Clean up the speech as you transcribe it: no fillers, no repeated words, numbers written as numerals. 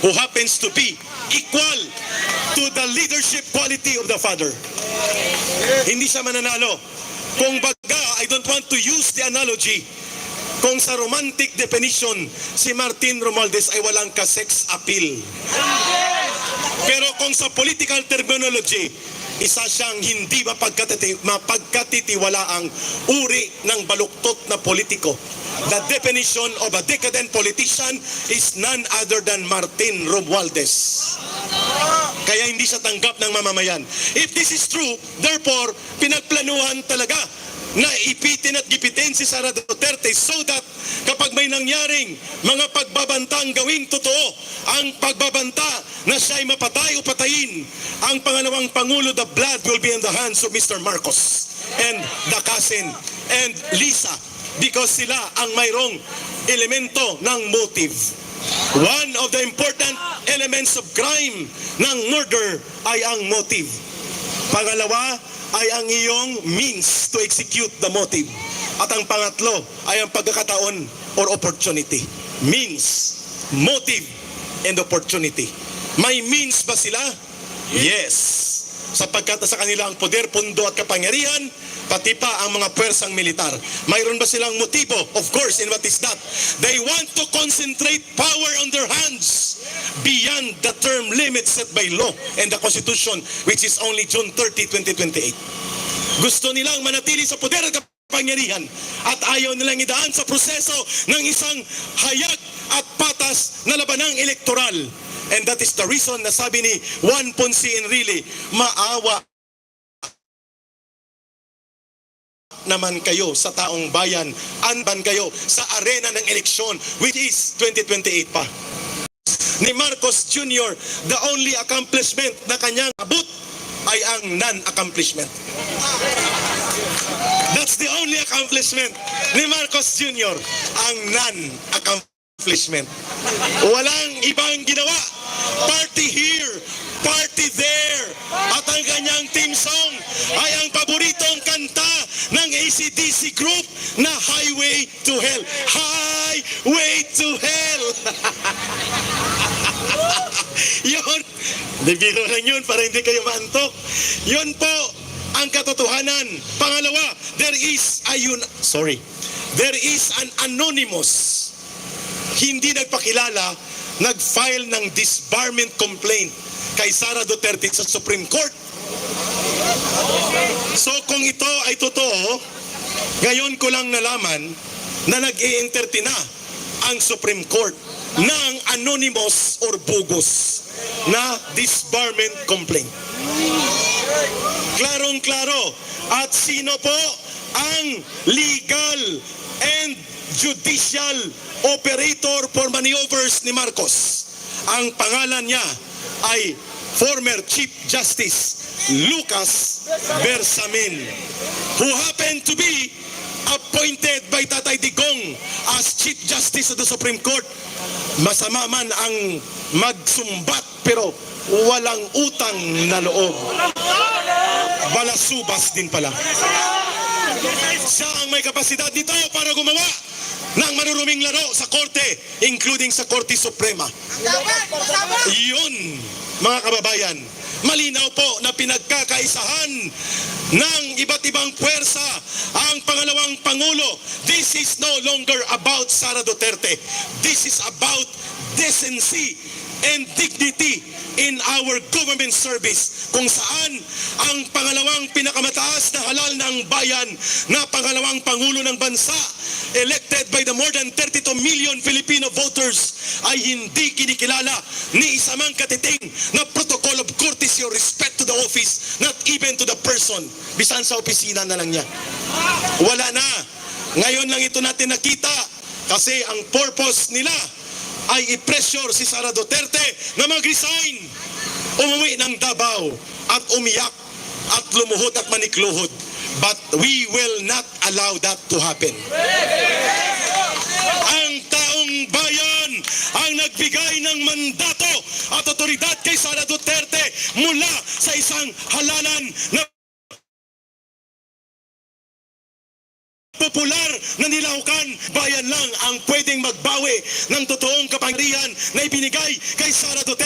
who happens to be equal to the leadership quality of the father. Hindi siya mananalo. Kung baga, I don't want to use the analogy, kung sa romantic definition, si Martin Romualdez ay walang ka-sex appeal. Pero kung sa political terminology, isa siyang hindi mapagkatitiwalaang uri ng baluktot na politiko. The definition of a decadent politician is none other than Martin Romualdez. Kaya hindi siya tanggap ng mamamayan. If this is true, therefore, pinagplanuhan talaga na ipitin at gipitin si Sara Duterte so that kapag may nangyaring mga pagbabantang gawing totoo, ang pagbabanta na siya ay mapatay o patayin ang pangalawang Pangulo, the blood will be in the hands of Mr. Marcos and the cousin and Lisa, because sila ang mayroong elemento ng motive. One of the important elements of crime ng murder ay ang motive. Pangalawa ay ang iyong means to execute the motive. At ang pangatlo ay ang pagkakataon or opportunity. Means, motive, and opportunity. May means ba sila? Yes. Sapagkat sa kanila ang poder, pundo at kapangyarihan, pati pa ang mga pwersang militar. Mayroon ba silang motibo? Of course, and what is that? They want to concentrate power on their hands beyond the term limit set by law and the Constitution, which is only June 30, 2028. Gusto nilang manatili sa poder at kapangyarihan at ayaw nilang idaan sa proseso ng isang hayag at patas na labanang elektoral. And that is the reason na sabi ni Juan Ponce Enrile, maawa naman kayo sa taong bayan, anban kayo sa arena ng eleksyon, which is 2028 pa. Ni Marcos Jr., the only accomplishment na kanyang abot ay ang non-accomplishment. That's the only accomplishment ni Marcos Jr., ang non-accomplishment. Walang ibang ginawa. Party here, party there. At ang kanyang team song ay ang paboritong kanta ng AC/DC group na Highway to Hell. Highway to Hell. Yun, biro lang yun para hindi kayo maantok. Yun po ang katotohanan. Pangalawa, there is an anonymous, hindi nagpakilala, nag-file ng disbarment complaint kay Sara Duterte sa Supreme Court. So kung ito ay totoo, ngayon ko lang nalaman na nag-i-entertain na ang Supreme Court ng anonymous or bogus na disbarment complaint. Klarong-klaro. At sino po ang legal and judicial operator for maneuvers ni Marcos? Ang pangalan niya ay former Chief Justice Lucas Bersamin, who happened to be appointed by Tatay Digong as Chief Justice of the Supreme Court. Masama man ang magsumbat pero walang utang na loob. Balasubas din pala. Siya ang may kapasidad nito para gumawa ng maruruming laro sa korte, including sa Korte Suprema. Yun, mga kababayan, malinaw po na pinagkakaisahan ng iba't ibang puwersa ang pangalawang Pangulo. This is no longer about Sara Duterte. This is about decency and dignity in our government service, kung saan ang pangalawang pinakamataas na halal ng bayan na pangalawang Pangulo ng bansa, elected by the more than 32 million Filipino voters, ay hindi kinikilala ni isa mang katiting na protocol of courtesy or respect to the office, not even to the person. Bisan sa opisina na lang niya. Wala na. Ngayon lang ito natin nakita kasi ang purpose nila ay i-pressure si Sara Duterte na mag-resign, umuwi ng Davao at umiyak at lumuhod at manikluhod. But we will not allow that to happen. Ang taong bayan ang nagbigay ng mandato at otoridad kay Sara Duterte mula sa isang halalan na popular na nilaukan. Bayan lang ang pwedeng magbawi ng totoong kapangyarihan na ibinigay kay Sara Duterte.